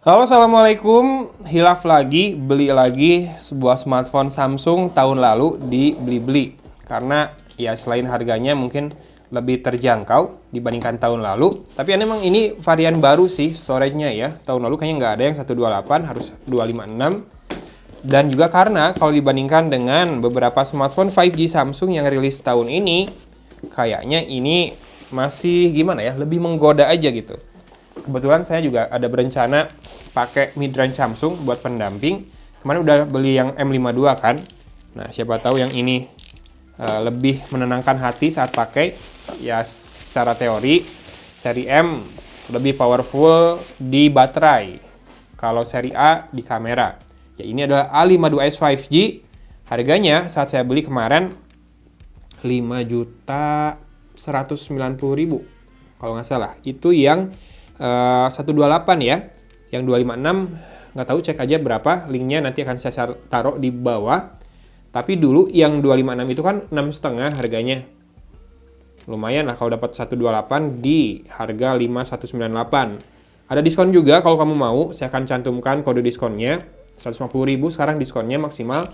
Halo, assalamualaikum. Hilaf lagi, beli lagi sebuah smartphone Samsung tahun lalu di Blibli. Karena ya selain harganya mungkin lebih terjangkau dibandingkan tahun lalu. Tapi memang ini varian baru sih storage-nya ya. Tahun lalu kayaknya nggak ada yang 128, harus 256. Dan juga karena kalau dibandingkan dengan beberapa smartphone 5G Samsung yang rilis tahun ini, kayaknya ini masih gimana ya, lebih menggoda aja gitu. Kebetulan saya juga ada berencana pakai mid-range Samsung buat pendamping. Kemarin udah beli yang M52 kan. Nah, siapa tahu yang ini lebih menenangkan hati saat pakai. Ya, secara teori, seri M lebih powerful di baterai. Kalau seri A di kamera. Ya, ini adalah A52s 5G. Harganya saat saya beli kemarin 5.190.000 kalau nggak salah. Itu yang 128 ya. Yang 256 nggak tahu, cek aja berapa, linknya nanti akan saya taruh di bawah. Tapi dulu yang 256 itu kan 6,5 harganya. Lumayan lah kalau dapat 128 di harga 5.198. Ada diskon juga kalau kamu mau, saya akan cantumkan kode diskonnya. 150.000 sekarang diskonnya maksimal.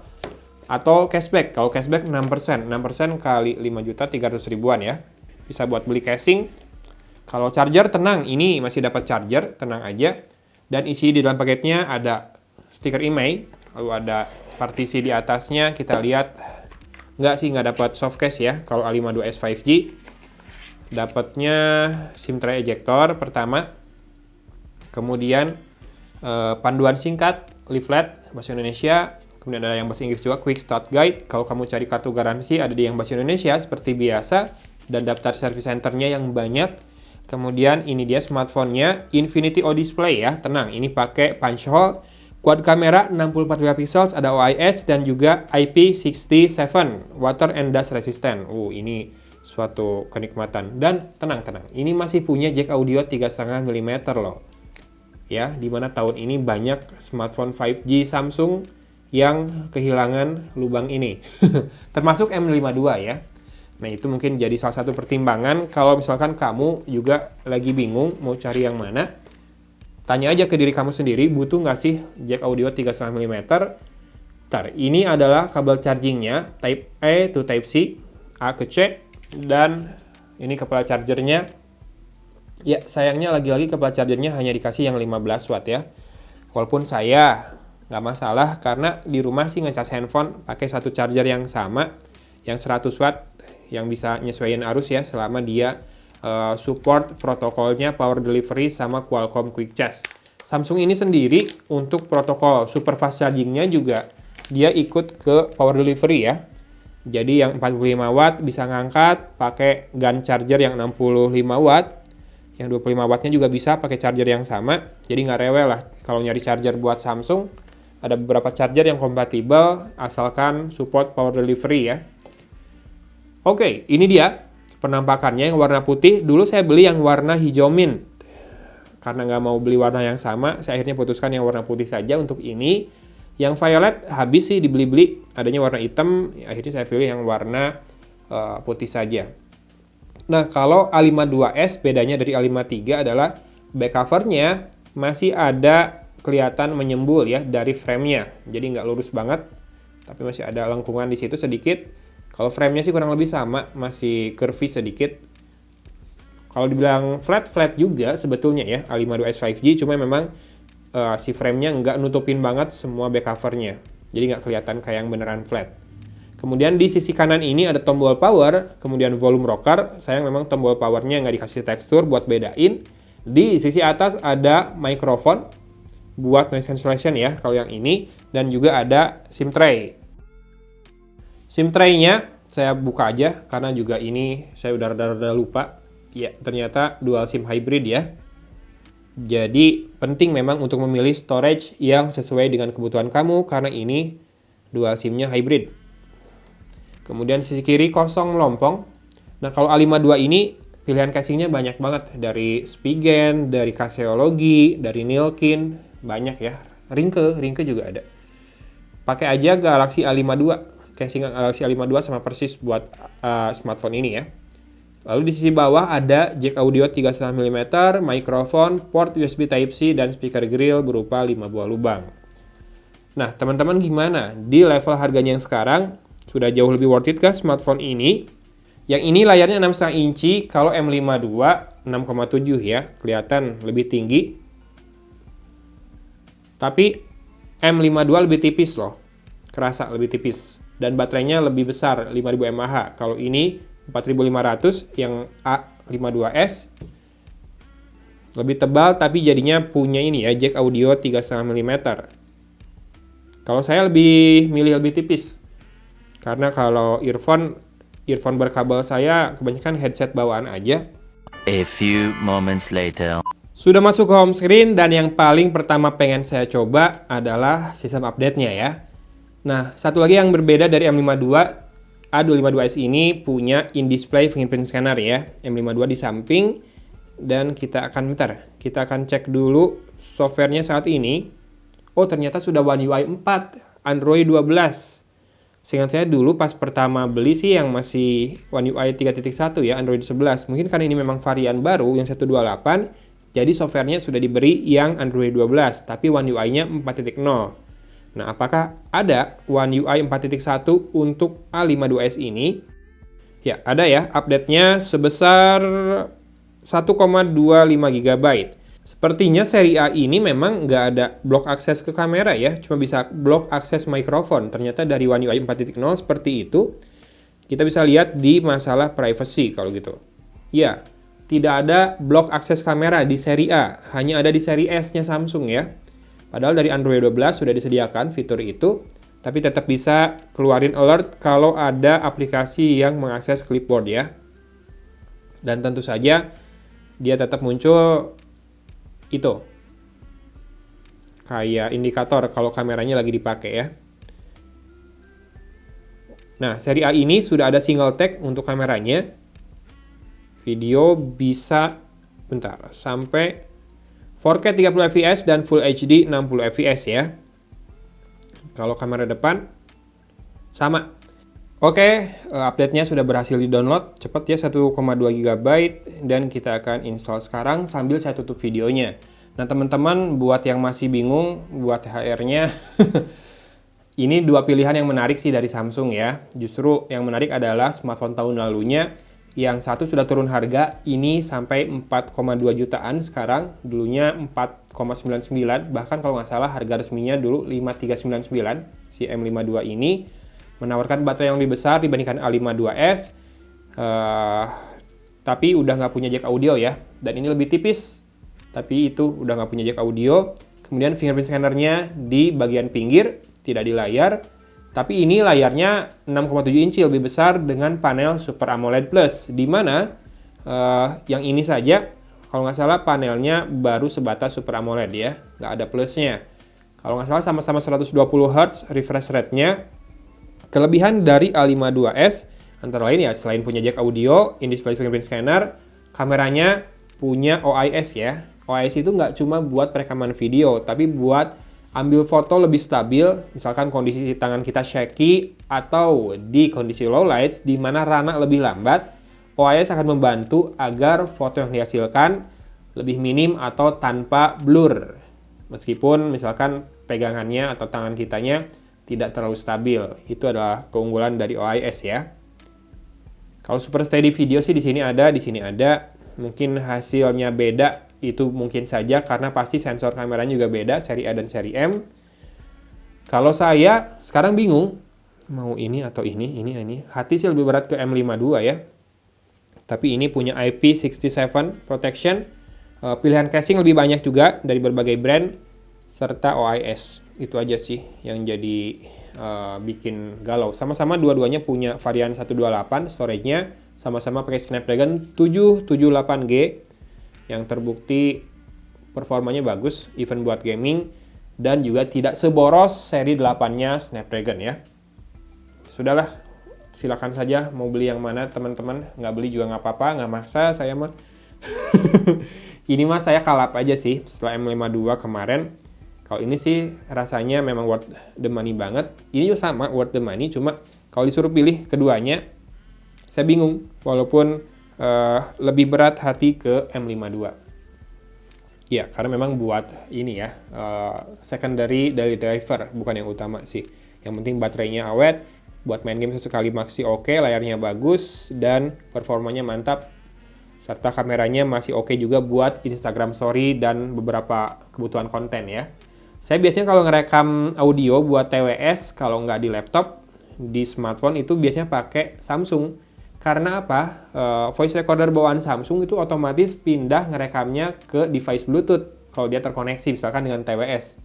Atau cashback, kalau cashback 6%. 6% kali 5.300.000-an ya. Bisa buat beli casing. Kalau charger tenang, ini masih dapat charger, tenang aja. Dan isi di dalam paketnya ada stiker IMEI, lalu ada partisi di atasnya. Kita lihat, nggak dapat soft case ya. Kalau A52s 5G, dapatnya SIM tray ejector pertama, kemudian panduan singkat, leaflet bahasa Indonesia, kemudian ada yang bahasa Inggris juga, quick start guide. Kalau kamu cari kartu garansi, ada di yang bahasa Indonesia seperti biasa, dan daftar service centernya yang banyak. Kemudian ini dia smartphone-nya, Infinity O Display ya, tenang, ini pakai punch hole, quad kamera 64 megapixel, ada OIS dan juga IP67, water and dust resistant. Ini suatu kenikmatan. Dan tenang, ini masih punya jack audio 3,5 mm loh. Ya, dimana tahun ini banyak smartphone 5G Samsung yang kehilangan lubang ini. Termasuk M52 ya. Nah, itu mungkin jadi salah satu pertimbangan kalau misalkan kamu juga lagi bingung mau cari yang mana. Tanya aja ke diri kamu sendiri, butuh nggak sih jack audio 3,5 mm? Ini adalah kabel chargingnya, Type A to Type C, A ke C, dan ini kepala chargernya. Ya, sayangnya lagi-lagi kepala chargernya hanya dikasih yang 15 watt ya. Walaupun saya nggak masalah, karena di rumah sih ngecas handphone pakai satu charger yang sama, yang 100 watt, yang bisa nyesuaiin arus ya, selama dia support protokolnya power delivery sama Qualcomm Quick Charge. Samsung ini sendiri untuk protokol super fast chargingnya juga dia ikut ke power delivery ya. Jadi yang 45 watt bisa ngangkat pakai gun charger yang 65 watt. Yang 25 wattnya juga bisa pakai charger yang sama. Jadi nggak rewel lah kalau nyari charger buat Samsung. Ada beberapa charger yang kompatibel asalkan support power delivery ya. Oke, ini dia penampakannya yang warna putih. Dulu saya beli yang warna hijau mint. Karena nggak mau beli warna yang sama, saya akhirnya putuskan yang warna putih saja untuk ini. Yang violet habis sih dibeli-beli, adanya warna hitam, akhirnya saya pilih yang warna putih saja. Nah, kalau A52s bedanya dari A53 adalah back covernya masih ada kelihatan menyembul ya dari framenya. Jadi nggak lurus banget, tapi masih ada lengkungan di situ sedikit. Kalau framenya sih kurang lebih sama, masih curvy sedikit. Kalau dibilang flat juga sebetulnya ya, A52s 5G, cuma memang si framenya nggak nutupin banget semua back covernya. Jadi nggak kelihatan kayak yang beneran flat. Kemudian di sisi kanan ini ada tombol power, kemudian volume rocker. Sayang memang tombol powernya nggak dikasih tekstur buat bedain. Di sisi atas ada microphone buat noise cancellation ya, kalau yang ini. Dan juga ada SIM tray. SIM tray-nya saya buka aja karena juga ini saya udah rada-rada lupa. Ya, ternyata dual SIM hybrid ya. Jadi penting memang untuk memilih storage yang sesuai dengan kebutuhan kamu karena ini dual SIM-nya hybrid. Kemudian sisi kiri kosong melompong. Nah, kalau A52 ini pilihan casingnya banyak banget. Dari Spigen, dari Caseology, dari Nilkin, banyak ya. Ringke juga ada. Pakai aja Galaxy A52. Casing Galaxy A52 sama persis buat smartphone ini ya. Lalu di sisi bawah ada jack audio 3,5 mm, mikrofon, port USB Type-C, dan speaker grill berupa 5 buah lubang. Nah, teman-teman gimana? Di level harganya yang sekarang, sudah jauh lebih worth it kah smartphone ini? Yang ini layarnya 6,5 inci, kalau M52 6,7 ya, kelihatan lebih tinggi. Tapi M52 lebih tipis loh, kerasa lebih tipis. Dan baterainya lebih besar, 5000 mAh. Kalau ini 4500 yang A52s lebih tebal, tapi jadinya punya ini ya, jack audio 3,5 mm. Kalau saya lebih milih lebih tipis, karena kalau earphone berkabel saya kebanyakan headset bawaan aja. A few moments later. Sudah masuk ke home screen, dan yang paling pertama pengen saya coba adalah sistem update-nya ya. Nah, satu lagi yang berbeda dari M52, A252s ini punya in-display fingerprint scanner ya. M52 di samping, dan kita akan cek dulu softwarenya saat ini. Oh, ternyata sudah One UI 4, Android 12. Seingat saya dulu pas pertama beli sih yang masih One UI 3.1 ya, Android 11. Mungkin karena ini memang varian baru yang 128, jadi softwarenya sudah diberi yang Android 12, tapi One UI-nya 4.0. Nah, apakah ada One UI 4.1 untuk A52s ini? Ya, ada ya, update-nya sebesar 1,25 GB. Sepertinya seri A ini memang nggak ada blok akses ke kamera ya, cuma bisa blok akses mikrofon. Ternyata dari One UI 4.0 seperti itu. Kita bisa lihat di masalah privacy kalau gitu. Ya, tidak ada blok akses kamera di seri A, hanya ada di seri S-nya Samsung ya. Padahal dari Android 12 sudah disediakan fitur itu, tapi tetap bisa keluarin alert kalau ada aplikasi yang mengakses clipboard ya. Dan tentu saja dia tetap muncul itu, kayak indikator kalau kameranya lagi dipakai ya. Nah, seri A ini sudah ada single take untuk kameranya. Video bisa, sampai 4K 30 fps dan Full HD 60 fps ya. Kalau kamera depan sama. Oke, update-nya sudah berhasil di-download. Cepat ya, 1,2 GB, dan kita akan install sekarang sambil saya tutup videonya. Nah, teman-teman buat yang masih bingung buat THR-nya, ini dua pilihan yang menarik sih dari Samsung ya. Justru yang menarik adalah smartphone tahun lalunya. Yang satu sudah turun harga, ini sampai 4,2 jutaan sekarang, dulunya 4,99, bahkan kalau nggak salah harga resminya dulu 5,399. Si M52 ini menawarkan baterai yang lebih besar dibandingkan A52s, tapi udah nggak punya jack audio ya, dan ini lebih tipis, tapi itu udah nggak punya jack audio. Kemudian fingerprint scannernya di bagian pinggir, tidak di layar. Tapi ini layarnya 6,7 inci lebih besar dengan panel Super AMOLED Plus, di mana yang ini saja, kalau nggak salah panelnya baru sebatas Super AMOLED ya, nggak ada plusnya. Kalau nggak salah sama-sama 120 Hz refresh rate-nya. Kelebihan dari A52s, antara lain ya, selain punya jack audio, in-display fingerprint scanner, kameranya punya OIS ya. OIS itu nggak cuma buat perekaman video, tapi buat ambil foto lebih stabil, misalkan kondisi tangan kita shaky atau di kondisi low lights di mana rana lebih lambat, OIS akan membantu agar foto yang dihasilkan lebih minim atau tanpa blur. Meskipun misalkan pegangannya atau tangan kitanya tidak terlalu stabil, itu adalah keunggulan dari OIS ya. Kalau super steady video sih di sini ada, mungkin hasilnya beda. Itu mungkin saja karena pasti sensor kameranya juga beda, seri A dan seri M. Kalau saya sekarang bingung, mau ini atau ini. Hati sih lebih berat ke M52 ya. Tapi ini punya IP67 protection. Pilihan casing lebih banyak juga dari berbagai brand, serta OIS. Itu aja sih yang jadi bikin galau. Sama-sama dua-duanya punya varian 128 storage-nya, sama-sama pakai Snapdragon 778G. Yang terbukti performanya bagus, even buat gaming, dan juga tidak seboros seri 8-nya Snapdragon ya. Sudahlah, silakan saja mau beli yang mana teman-teman, nggak beli juga nggak apa-apa, nggak maksa saya mah. Ini mah saya kalap aja sih setelah M52 kemarin. Kalau ini sih rasanya memang worth the money banget. Ini juga sama worth the money, cuma kalau disuruh pilih keduanya, saya bingung. Walaupun lebih berat hati ke M52. Ya, karena memang buat ini ya, secondary dari driver, bukan yang utama sih. Yang penting baterainya awet, buat main game sesekali masih oke, layarnya bagus, dan performanya mantap. Serta kameranya masih oke juga buat Instagram Story dan beberapa kebutuhan konten ya. Saya biasanya kalau ngerekam audio buat TWS, kalau nggak di laptop, di smartphone itu biasanya pakai Samsung. Karena apa? Voice recorder bawaan Samsung itu otomatis pindah ngerekamnya ke device Bluetooth kalau dia terkoneksi misalkan dengan TWS.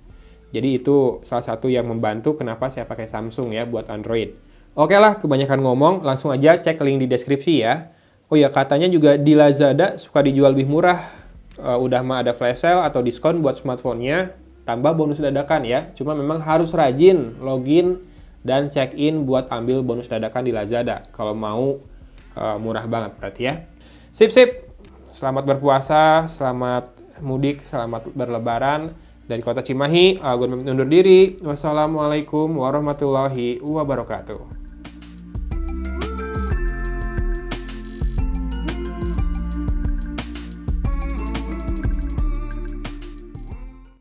Jadi itu salah satu yang membantu kenapa saya pakai Samsung ya buat Android. Oke lah, kebanyakan ngomong, langsung aja cek link di deskripsi ya. Oh ya, katanya juga di Lazada suka dijual lebih murah. Udah mah ada flash sale atau diskon buat smartphone-nya, tambah bonus dadakan ya. Cuma memang harus rajin login dan check in buat ambil bonus dadakan di Lazada. Kalau mau murah banget berarti ya. Sip sip. Selamat berpuasa, selamat mudik, selamat berlebaran. Dari kota Cimahi, gue undur diri. Wassalamualaikum warahmatullahi wabarakatuh.